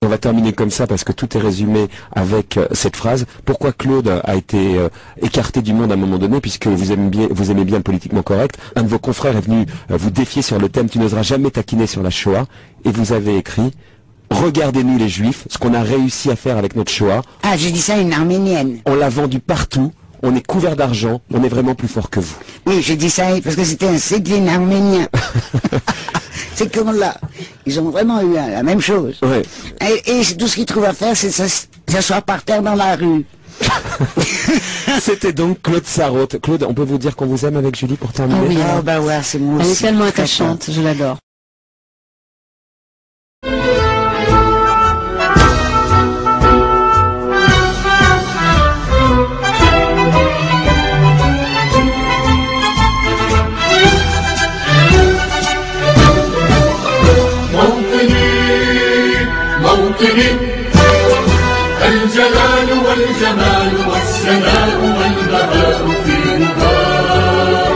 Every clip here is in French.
on va terminer comme ça parce que tout est résumé avec cette phrase. Pourquoi Claude a été écarté du monde à un moment donné, puisque vous aimez bien le politiquement correct. Un de vos confrères est venu vous défier sur le thème « Tu n'oseras jamais taquiner sur la Shoah » et vous avez écrit « Regardez-nous les Juifs, ce qu'on a réussi à faire avec notre Shoah. » Ah, j'ai dit ça à une Arménienne. On l'a vendu partout. On est couvert d'argent, on est vraiment plus fort que vous. Oui, j'ai dit ça parce que c'était un Séglin arménien. C'est comme là. Ils ont vraiment eu la même chose. Ouais. Et tout ce qu'ils trouvent à faire, c'est s'asseoir par terre dans la rue. C'était donc Claude Sarraute. Claude, on peut vous dire qu'on vous aime avec Julie pour terminer? Oh oui, Oh bah ouais, c'est moi elle aussi. est tellement attachante, je l'adore. الجلال والجمال والسناء والبهاء في رضاه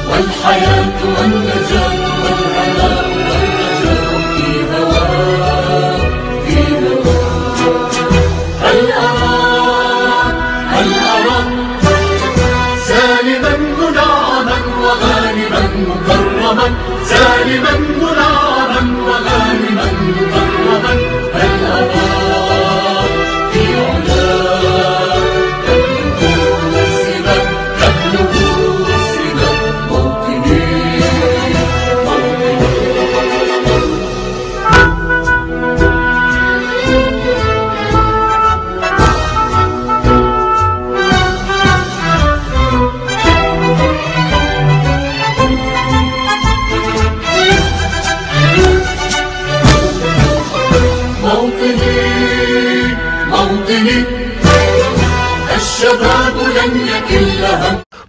والحياة والنجاة والهناء والرجاء في هواه هل أرى سالما منعما وغانما مكرما سالما منعما وغانما مكرما هل أرى في علاه تبلغ السماء موطني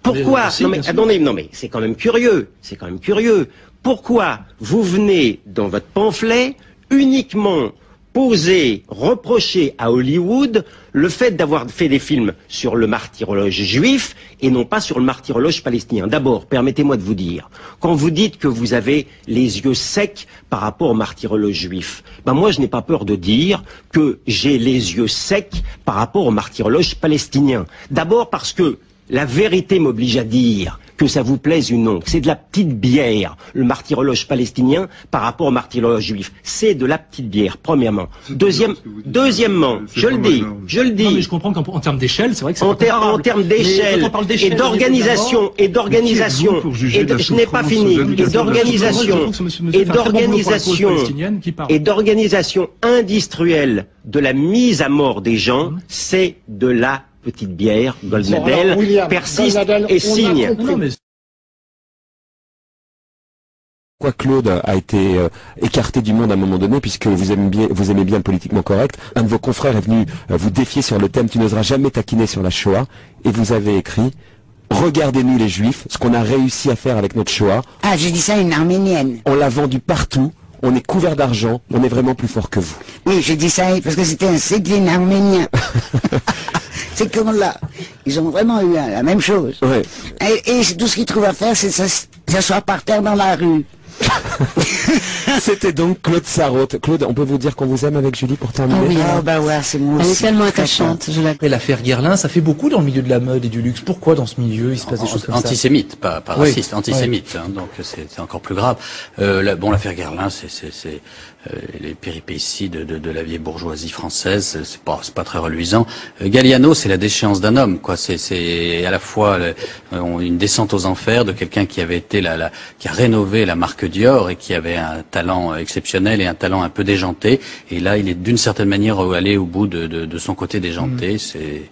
Pourquoi? Non mais c'est quand même curieux, Pourquoi vous venez dans votre pamphlet uniquement reprocher à Hollywood le fait d'avoir fait des films sur le martyrologe juif et non pas sur le martyrologe palestinien? D'abord, permettez-moi de vous dire, quand vous dites que vous avez les yeux secs par rapport au martyrologe juif, ben moi je n'ai pas peur de dire que j'ai les yeux secs par rapport au martyrologe palestinien. D'abord parce que la vérité m'oblige à dire que ça vous plaise ou non, c'est de la petite bière, le martyrologe palestinien par rapport au martyrologe juif. C'est de la petite bière, premièrement. Deuxièmement, je le dis. Non, mais je comprends qu'en termes d'échelle, c'est vrai que c'est en termes d'échelle et d'organisation, je n'ai pas fini, et d'organisation industrielle de la mise à mort des gens, c'est de la petite bière. Goldnadel persiste et signe. Pourquoi Claude a été écarté du monde à un moment donné, puisque vous aimez bien le politiquement correct. Un de vos confrères est venu vous défier sur le thème « Tu n'oseras jamais taquiner sur la Shoah » et vous avez écrit « Regardez-nous les Juifs, ce qu'on a réussi à faire avec notre Shoah. » Ah, j'ai dit ça à une Arménienne. On l'a vendu partout, on est couvert d'argent, on est vraiment plus fort que vous. Oui, j'ai dit ça parce que c'était un Séglin arménien. C'est comme là. Ils ont vraiment eu la même chose. Ouais. Et tout ce qu'ils trouvent à faire, c'est s'asseoir par terre dans la rue. C'était donc Claude Sarraute. Claude, on peut vous dire qu'on vous aime avec Julie pour terminer? Oh oui, Oh bah ouais, c'est moi elle aussi. est tellement attachante, je l'adore. Après l'affaire Guerlain, ça fait beaucoup dans le milieu de la mode et du luxe. Pourquoi dans ce milieu il se passe des choses comme ça? Antisémite, pas Oui. raciste, antisémite. Hein, donc c'est encore plus grave. L'affaire Guerlain, c'est les péripéties de la vieille bourgeoisie française. C'est pas très reluisant. Galliano, c'est la déchéance d'un homme, quoi. C'est à la fois une descente aux enfers de quelqu'un qui avait été qui a rénové la marque Dior et qui avait un talent exceptionnel et un talent un peu déjanté. Et là, il est d'une certaine manière allé au bout de son côté déjanté. C'est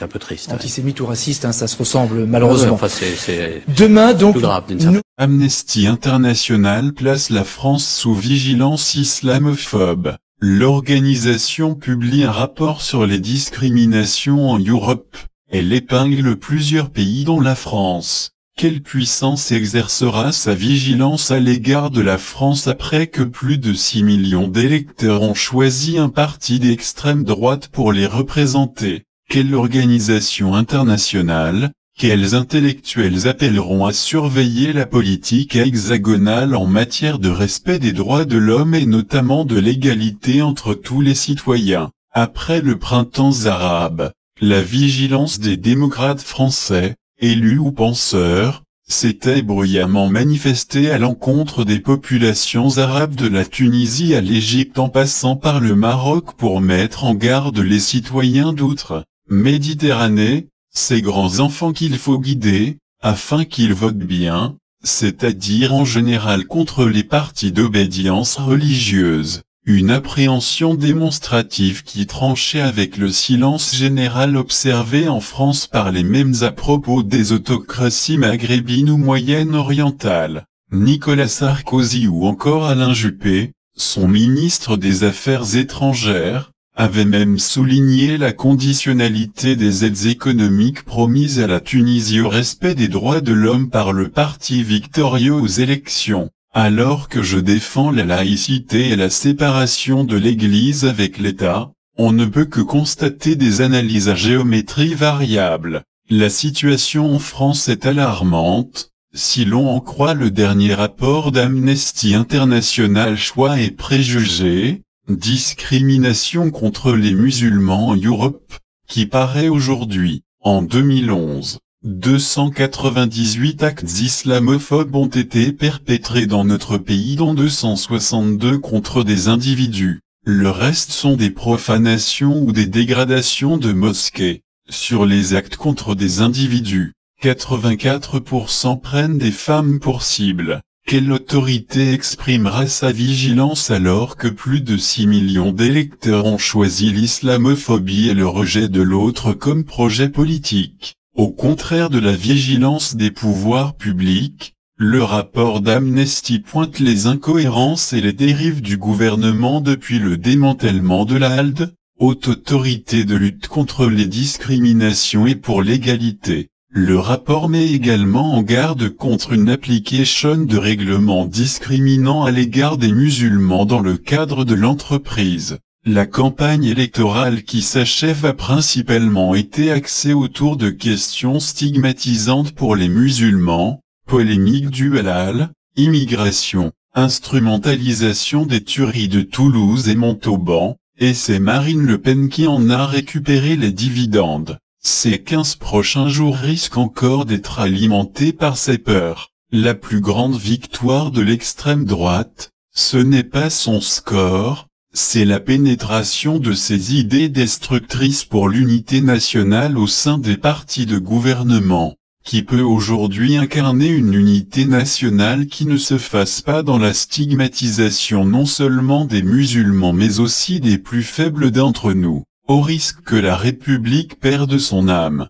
un peu triste. Antisémite ou raciste, hein, ça se ressemble malheureusement. Enfin, c'est Demain, donc, plus grave d'une certaine Amnesty International place la France sous vigilance islamophobe. L'organisation publie un rapport sur les discriminations en Europe. Elle épingle plusieurs pays dont la France. Quelle puissance exercera sa vigilance à l'égard de la France après que plus de 6 millions d'électeurs ont choisi un parti d'extrême droite pour les représenter? Quelle organisation internationale, quels intellectuels appelleront à surveiller la politique hexagonale en matière de respect des droits de l'homme et notamment de l'égalité entre tous les citoyens? Après le printemps arabe, la vigilance des démocrates français, élus ou penseurs, s'était bruyamment manifestée à l'encontre des populations arabes de la Tunisie à l'Égypte en passant par le Maroc pour mettre en garde les citoyens d'outre-Méditerranée, ces grands enfants qu'il faut guider, afin qu'ils votent bien, c'est-à-dire en général contre les partis d'obédience religieuse. Une appréhension démonstrative qui tranchait avec le silence général observé en France par les mêmes à propos des autocraties maghrébines ou moyenne-orientales. Nicolas Sarkozy ou encore Alain Juppé, son ministre des Affaires étrangères, avait même souligné la conditionnalité des aides économiques promises à la Tunisie au respect des droits de l'homme par le parti victorieux aux élections. Alors que je défends la laïcité et la séparation de l'Église avec l'État, on ne peut que constater des analyses à géométrie variable. La situation en France est alarmante, si l'on en croit le dernier rapport d'Amnesty International Choix et préjugés, discrimination contre les musulmans en Europe, qui paraît aujourd'hui, en 2011. 298 actes islamophobes ont été perpétrés dans notre pays dont 262 contre des individus. Le reste sont des profanations ou des dégradations de mosquées. Sur les actes contre des individus, 84% prennent des femmes pour cible. Quelle autorité exprimera sa vigilance alors que plus de 6 millions d'électeurs ont choisi l'islamophobie et le rejet de l'autre comme projet politique? Au contraire de la vigilance des pouvoirs publics, le rapport d'Amnesty pointe les incohérences et les dérives du gouvernement depuis le démantèlement de la HALD, haute autorité de lutte contre les discriminations et pour l'égalité. Le rapport met également en garde contre une application de règlements discriminants à l'égard des musulmans dans le cadre de l'entreprise. La campagne électorale qui s'achève a principalement été axée autour de questions stigmatisantes pour les musulmans, polémiques dues à la HAL, immigration, instrumentalisation des tueries de Toulouse et Montauban, et c'est Marine Le Pen qui en a récupéré les dividendes. Ces 15 prochains jours risquent encore d'être alimentés par ces peurs. La plus grande victoire de l'extrême droite, ce n'est pas son score, c'est la pénétration de ses idées destructrices pour l'unité nationale au sein des partis de gouvernement, qui peut aujourd'hui incarner une unité nationale qui ne se fasse pas dans la stigmatisation non seulement des musulmans mais aussi des plus faibles d'entre nous, au risque que la République perde son âme.